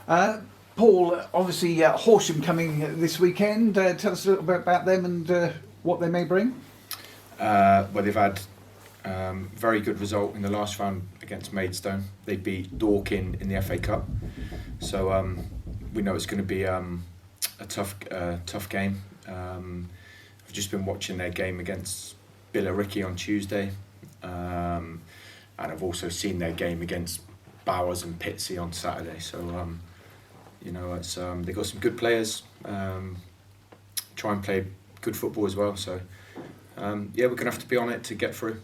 Paul, obviously Horsham coming this weekend. Tell us a little bit about them and what they may bring. Well, they've had very good result in the last round against Maidstone. They beat Dorking in the FA Cup, so we know it's going to be a tough game. I've just been watching their game against Billericay on Tuesday, and I've also seen their game against Bowers and Pitsea on Saturday. So it's they've got some good players. Try and play good football as well. So we're going to have to be on it to get through.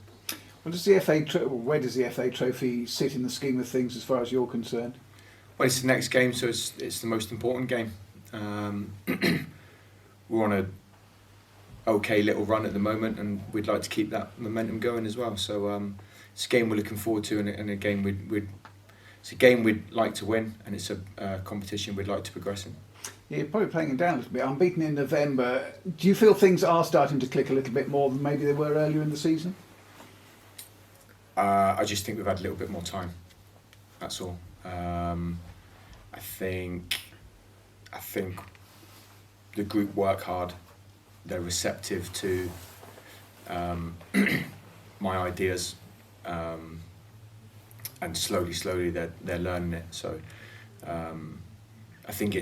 Well, where does the FA Trophy sit in the scheme of things as far as you're concerned? Well, it's the next game, so it's the most important game. We're on a okay little run at the moment, and we'd like to keep that momentum going as well. So it's a game we're looking forward to, and a game it's a game we'd like to win, and it's a competition we'd like to progress in. Yeah, you're probably playing it down a little bit. Unbeaten in November. Do you feel things are starting to click a little bit more than maybe they were earlier in the season? I just think we've had a little bit more time. That's all. I think the group work hard. They're receptive to my ideas, and slowly they're learning it. So I think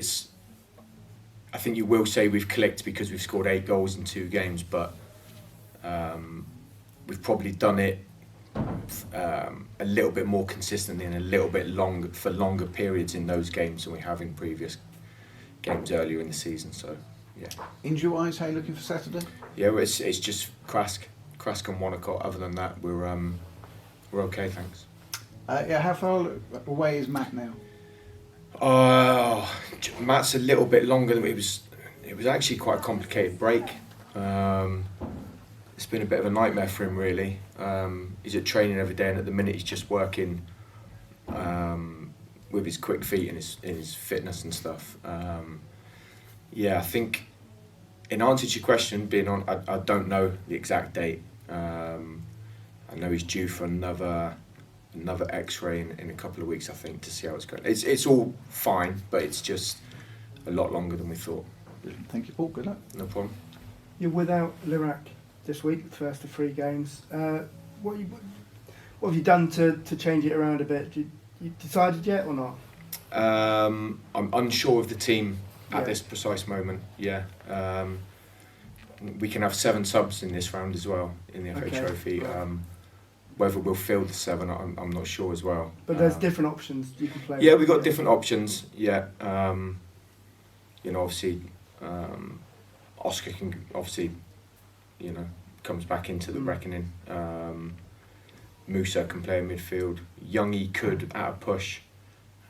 you will say we've clicked because we've scored 8 goals in 2 games, but we've probably done it a little bit more consistently and a little bit longer periods in those games than we have in previous games earlier in the season. So yeah. Injury wise, how are you looking for Saturday? Yeah, well, it's just Crask and Wanacott. Other than that, we're okay, thanks. How far away is Matt now? Matt's a little bit longer than it was. It was actually quite a complicated break. It's been a bit of a nightmare for him, really. He's at training every day, and at the minute he's just working with his quick feet and his fitness and stuff. I think in answer to your question, I don't know the exact date. I know he's due for another X-ray in a couple of weeks, I think, to see how it's going. It's all fine, but it's just a lot longer than we thought. Thank you, Paul. Good luck. No problem. You're without Lirac this week, the first of 3 games. What have you done to change it around a bit? You decided yet or not? I'm unsure of the team at this precise moment. Yeah. We can have 7 subs in this round as well in the FA Trophy. Right. Whether we'll field the 7, I'm not sure as well. But there's different options you can play. Yeah, we've got different options. Yeah. Obviously, Oscar can obviously, comes back into the reckoning. Musa can play in midfield. Youngie could at a push.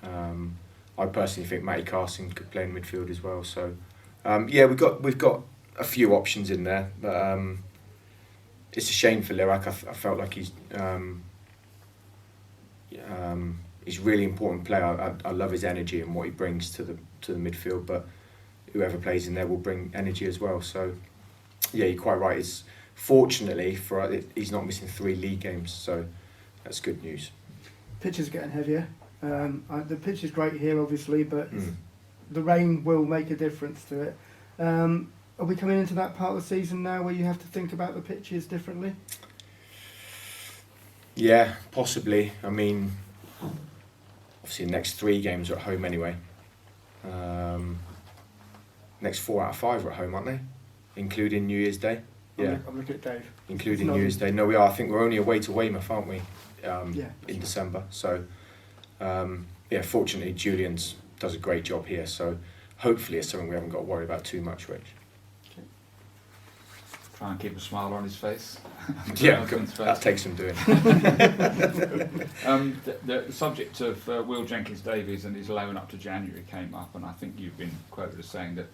I personally think Matty Carson could play in midfield as well. So, we've got a few options in there, but it's a shame for Lirac. I felt like he's a really important player. I love his energy and what he brings to the midfield, but whoever plays in there will bring energy as well. So, yeah, you're quite right. Fortunately he's not missing 3 league games, so that's good news. Pitch is getting heavier. The pitch is great here, obviously, but the rain will make a difference to it. Are we coming into that part of the season now where you have to think about the pitches differently? Yeah, possibly. I mean, obviously the next 3 games are at home anyway. Next 4 out of 5 are at home, aren't they? Including New Year's Day. Yeah. I'm looking at Dave. Including New Year's Day. No, we are. I think we're only away to Weymouth, aren't we? In December. So, fortunately, Julian's does a great job here. So, hopefully, it's something we haven't got to worry about too much, Rich. Okay. Try and keep a smile on his face. That takes some doing. The subject of Will Jenkins-Davies and his loan up to January came up, and I think you've been quoted as saying that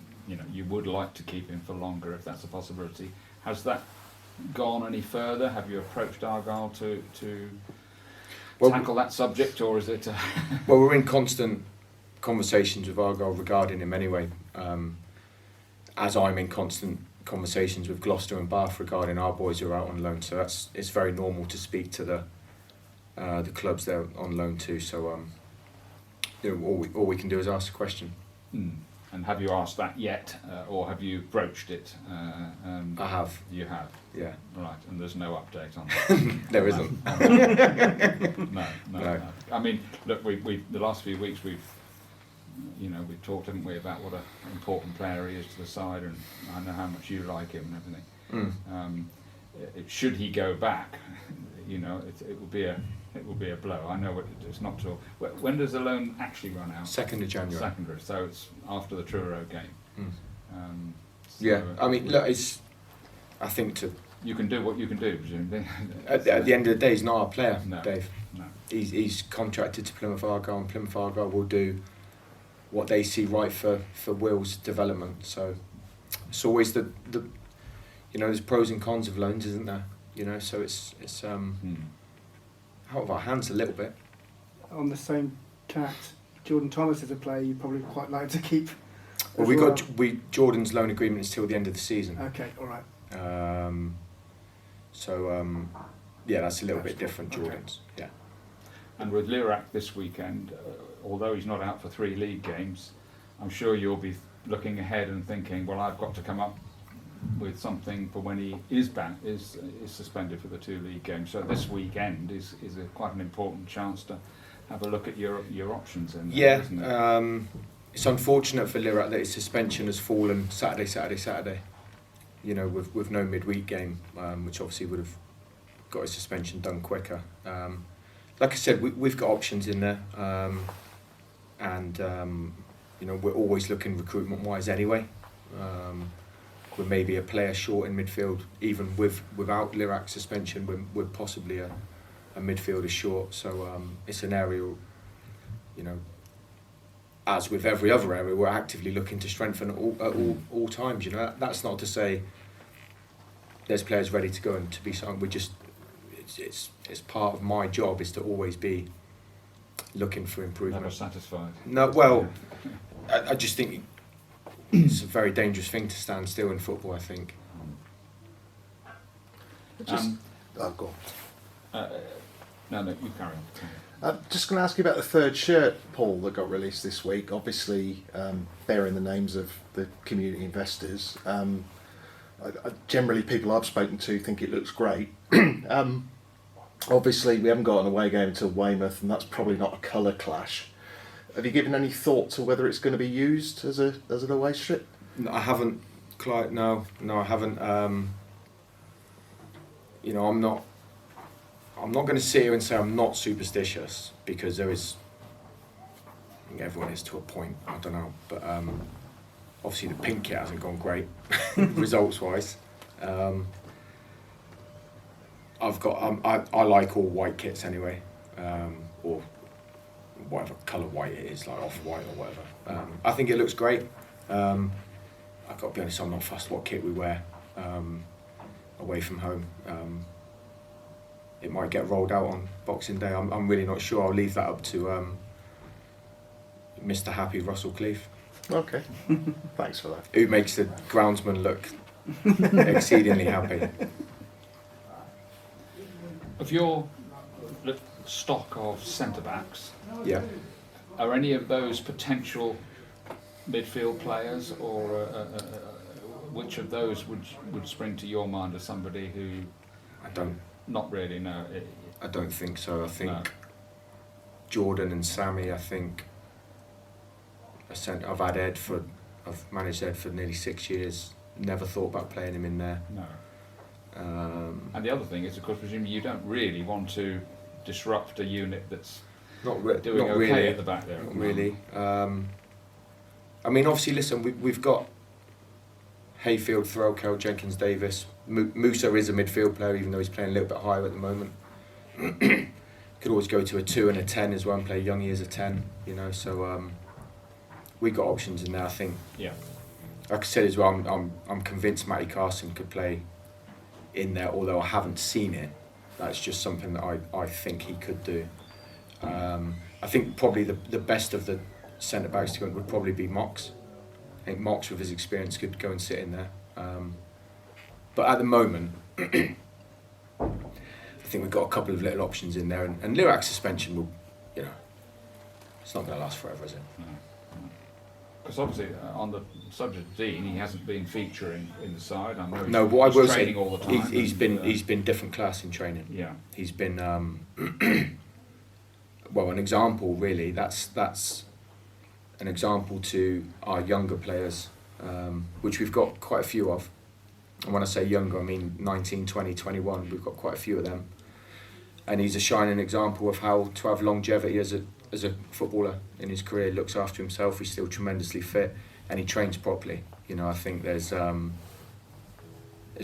you would like to keep him for longer if that's a possibility. Has that gone any further? Have you approached Argyle to tackle that subject, or is it? Well, we're in constant conversations with Argyle regarding him anyway. As I'm in constant conversations with Gloucester and Bath regarding our boys who are out on loan, so it's very normal to speak to the clubs they're on loan to. So you know, all we can do is ask the question. And have you asked that yet, or have you broached it? I have. You have. Yeah. Right, and there's no update on that. There isn't. No. I mean, look, we the last few weeks we've talked, haven't we, about what an important player he is to the side, and I know how much you like him and everything. Should he go back, it will be a blow. I know it's not till when does the loan actually run out? 2nd of January. Secondary, so it's after the Truro game. Yeah, I mean, look, I think you can do what you can do, presumably. At the end of the day, he's not our player, No. Dave. No. He's contracted to Plymouth Argyle, and Plymouth Argyle will do what they see right for Will's development. So it's always the there's pros and cons of loans, isn't there? So it's out of our hands a little bit. On the same tack, Jordan Thomas is a player you probably quite like to keep. Well, Jordan's loan agreement is till the end of the season. Okay, all right. Yeah, that's a little bit different, Jordan's. Yeah. And with Lirac this weekend, although he's not out for 3 league games, I'm sure you'll be looking ahead and thinking, well, I've got to come up with something for when he is back, is suspended for the 2 league games. So this weekend is quite an important chance to have a look at your options in there, isn't it? It's unfortunate for Lirac that his suspension has fallen Saturday. With no midweek game, which obviously would have got his suspension done quicker. Like I said, we've got options in there, and we're always looking recruitment-wise anyway. We're maybe a player short in midfield, even without Lirac's suspension, we're possibly a midfielder short. So it's an area, as with every other area, we're actively looking to strengthen at all times. That's not to say there's players ready to go and to be signed. It's part of my job is to always be looking for improvement. Never satisfied. No, well, I just think it's a very dangerous thing to stand still in football, I think. Go on. No, you carry on. I'm just going to ask you about the 3rd shirt, Paul, that got released this week. Obviously, bearing the names of the community investors. Generally, people I've spoken to think it looks great. Obviously, we haven't got an away game until Weymouth, and that's probably not a colour clash. Have you given any thought to whether it's going to be used as an away strip? No, I haven't, Clyde. No, I haven't. I'm not going to sit here and say I'm not superstitious, because there is. I think everyone is to a point. I don't know, but obviously the pink kit hasn't gone great results-wise. I like all white kits anyway, or whatever colour white it is, like off-white or whatever. I think it looks great. I've got to be honest, I'm not fussed what kit we wear away from home. It might get rolled out on Boxing Day. I'm really not sure. I'll leave that up to Mr. Happy Russell Cleave. Okay, thanks for that. Who makes the groundsman look exceedingly happy. Of your stock of centre-backs, Yeah. are any of those potential midfield players, or which of those would spring to your mind as somebody who... I don't Not really, no. I don't think so. I think No. Jordan and Sammy, I think I've managed Ed for nearly 6 years. Never thought about playing him in there. No. And the other thing is, of course, presumably you don't really want to disrupt a unit that's doing not okay really, at the back there. Not really. I mean, obviously, listen, we've got Hayfield, Threlkel, Jenkins, Davis. Musa is a midfield player, even though he's playing a little bit higher at the moment. Could always go to a 2 and a 10 as well and play Youngie as a 10, so we got options in there, I think. Yeah. Like I said as well, I'm convinced Matty Carson could play in there, although I haven't seen it. That's just something that I think he could do. I think probably the best of the centre-backs to go would probably be Mox. I think Mox, with his experience, could go and sit in there. But at the moment, I think we've got a couple of little options in there, and Lirac's suspension will, It's not going to last forever, is it? Because obviously, on the subject of Dean, he hasn't been featuring in the side. I know No, but I he's will say training all the time. he's been different class in training. Yeah. He's been well, an example really. That's an example to our younger players, which we've got quite a few of. And when I say younger, I mean 19, 20, 21. We've got quite a few of them. And he's a shining example of how to have longevity as a footballer in his career. He looks after himself. He's still tremendously fit, and he trains properly. You know, I think there's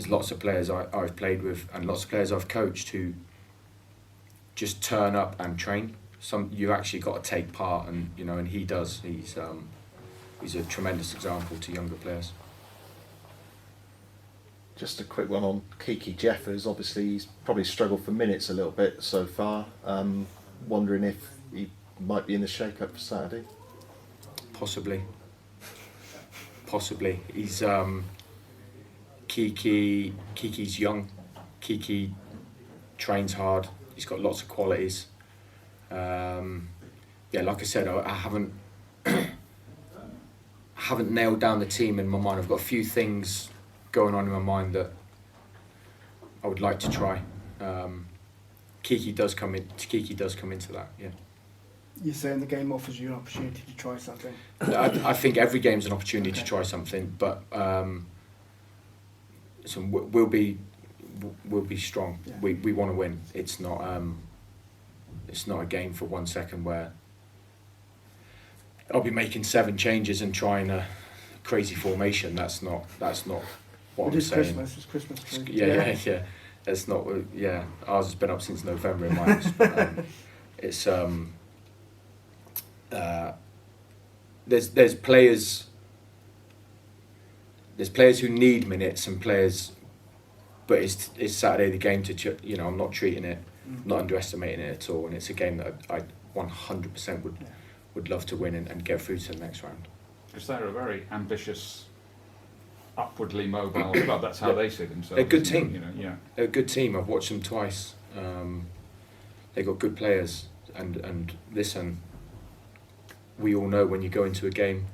lots of players I've played with and lots of players I've coached who just turn up and train. Some you actually got to take part, and you know, and he does. He's a tremendous example to younger players. Just a quick one on Kiki Jeffers. Obviously, he's probably struggled for minutes a little bit so far. Wondering if he might be in the shake-up for Saturday. Possibly. He's Kiki's young. Kiki trains hard. He's got lots of qualities. Yeah, like I said, I haven't nailed down the team in my mind. I've got a few things going on in my mind that I would like to try. Kiki does come into that. Yeah. You're saying the game offers you an opportunity to try something? I think every game's an opportunity to try something, but so we'll be strong. Yeah. We want to win. It's not a game for 1 second where I'll be making 7 changes and trying a crazy formation. That's not what I'm saying. It's Christmas tree. Yeah. It's not. Yeah, ours has been up since November in my house. But, it's there's players. There's players who need minutes and players, but it's Saturday the game to I'm not treating it, not underestimating it at all, and it's a game that I 100% would love to win and get through to the next round. Because they're a very ambitious, upwardly mobile club. That's how they see themselves. They're a good team. You know, yeah. They're a good team. I've watched them twice. They got good players, and listen. We all know when you go into a game,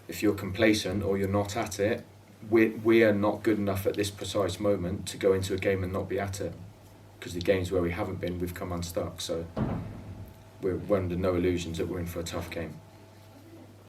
if you're complacent or you're not at it, we are not good enough at this precise moment to go into a game and not be at it. Because the games where we haven't been, we've come unstuck. So we're under no illusions that we're in for a tough game.